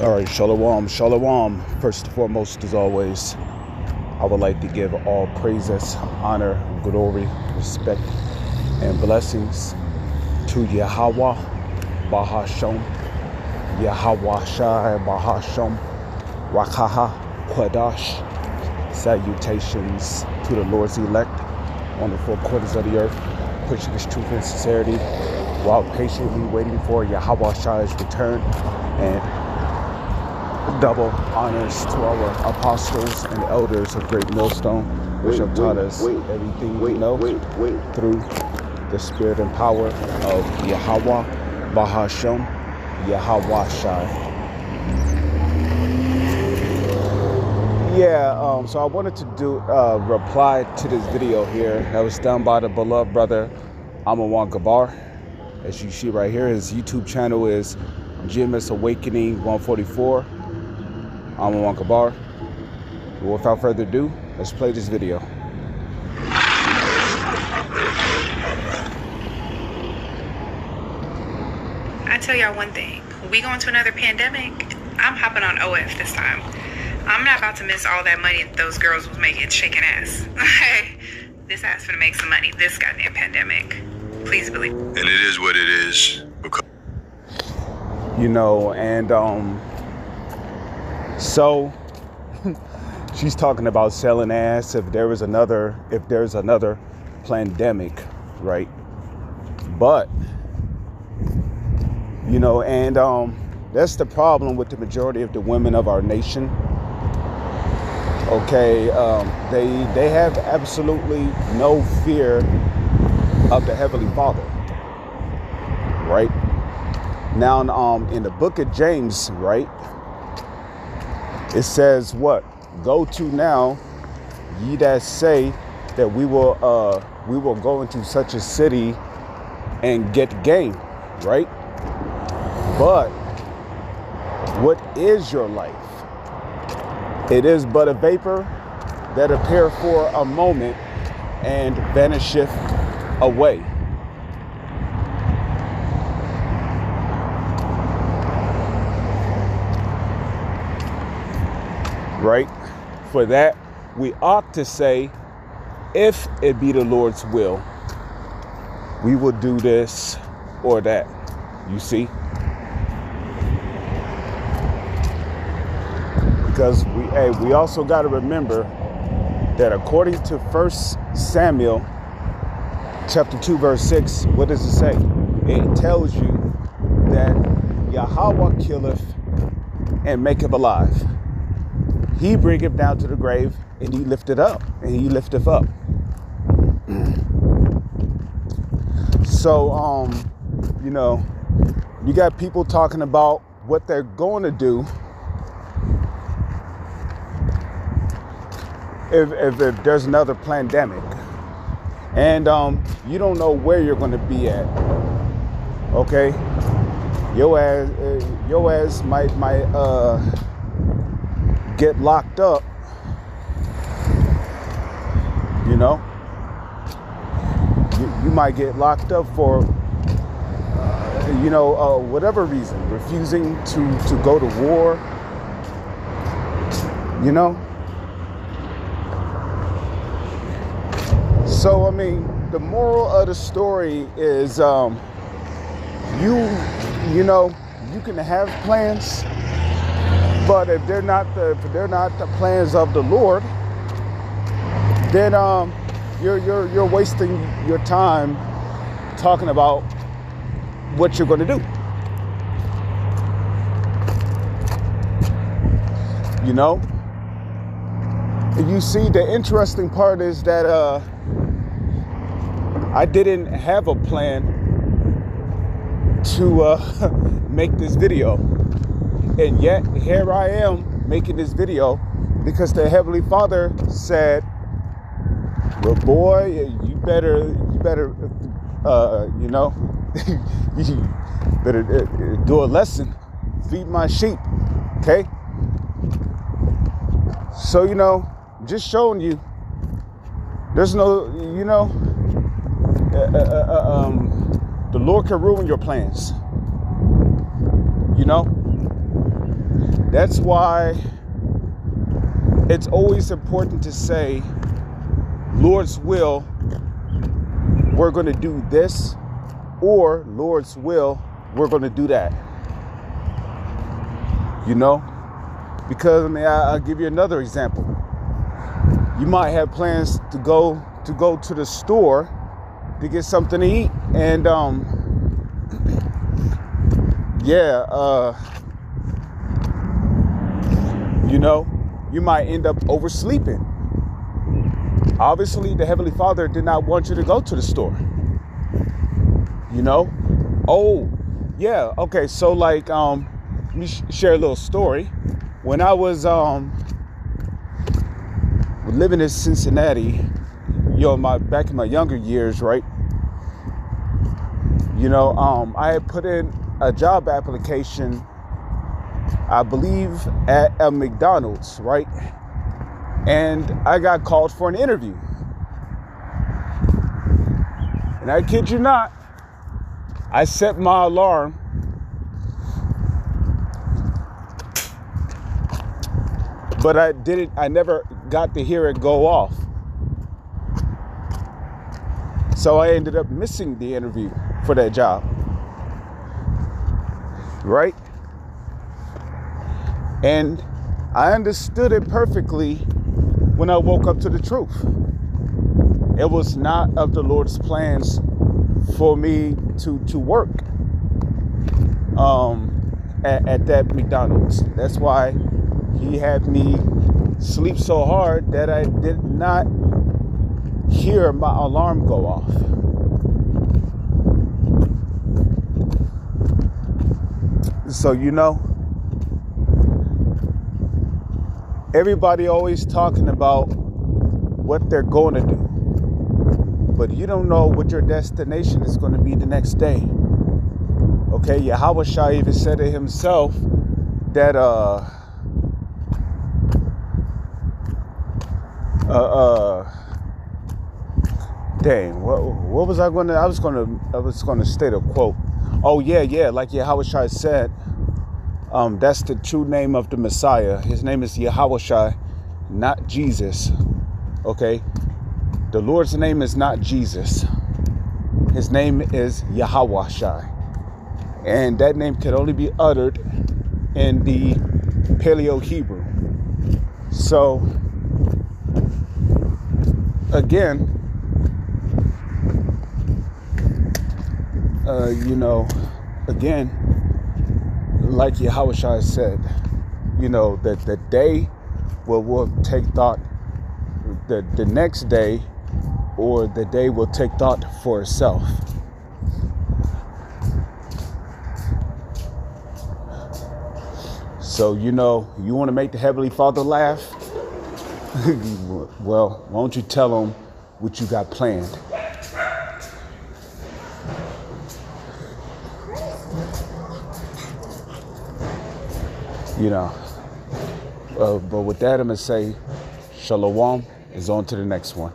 All right, shalom, shalom. First and foremost, as always, I would like to give all praises, honor, glory, respect, and blessings to Yahweh, Bahasham, Yahweh Shai, Bahasham, Rakaha, Quadash. Salutations to the Lord's elect on the four quarters of the earth, pushing His truth and sincerity while patiently waiting for Yahweh Shai's return, and double honors to our apostles and elders of Great Millstone, which have taught us everything we know through the spirit and power of Yahweh, Bahasham, Yahweh Shai. So I wanted to do reply to this video here that was done by the beloved brother Amawan Gabar. As you see right here, his YouTube channel is GMS Awakening 144. Amawan Gabar. Without further ado, let's play this video. I tell y'all one thing, when we go into another pandemic, I'm hopping on OF this time. I'm not about to miss all that money that those girls was making shaking ass. This ass finna make some money this goddamn pandemic. Please believe. And it is what it is. Because So she's talking about selling ass if there's another pandemic, right? But that's the problem with the majority of the women of our nation. Okay, they have absolutely no fear of the Heavenly Father, right? Now, in the book of James, right, it says what? Go to now, ye that say that we will go into such a city and get gain, right? But what is your life? It is but a vapor that appear for a moment and vanisheth away. Right? For that, we ought to say, if it be the Lord's will, we will do this or that. You see? Because we also got to remember that according to 1 Samuel chapter 2 verse 6, what does it say? It tells you that Yahweh killeth and maketh alive. He bringeth down to the grave, and he lifteth up, and he lifteth up. So, you got people talking about what they're going to do if there's another pandemic, and you don't know where you're going to be at. Okay, your ass might get locked up. You might get locked up for whatever reason, refusing to go to war. So, the moral of the story is, you can have plans, but if they're not the plans of the Lord, then you're wasting your time talking about what you're going to do. You see, the interesting part is that I didn't have a plan to make this video, and yet here I am making this video because the Heavenly Father said, "Well, boy, you better you better do a lesson, feed my sheep." Okay, so just showing you, there's no the Lord can ruin your plans. That's why it's always important to say, Lord's will, we're going to do this, or Lord's will, we're going to do that. You know? Because, I'll give you another example. You might have plans to go to the store to get something to eat. And, you might end up oversleeping. Obviously, the Heavenly Father did not want you to go to the store. Oh, yeah. Okay, so like, let me share a little story. When I was living in Cincinnati, back in my younger years, right? I had put in a job application, I believe, at a McDonald's, right? And I got called for an interview. And I kid you not, I set my alarm but I never got to hear it go off. So I ended up missing the interview for that job. Right? And I understood it perfectly when I woke up to the truth. It was not of the Lord's plans for me to work at that McDonald's. That's why He had me sleep so hard that I did not hear my alarm go off. So, everybody always talking about what they're going to do, but you don't know what your destination is going to be the next day. Okay, Yahweh Shai even said it himself that what was I was gonna state a quote. Oh yeah, like Yahweh Shai said, that's the true name of the Messiah. His name is Yahweh Shai, not Jesus. Okay, the Lord's name is not Jesus. His name is Yahweh Shai, and that name can only be uttered in the Paleo Hebrew. So again, like Yahweh Shai said, that the day will take thought, the next day, or the day will take thought for itself. So, you want to make the Heavenly Father laugh? Well, why don't you tell him what you got planned? But with that, I'm going to say, Shalom is on to the next one.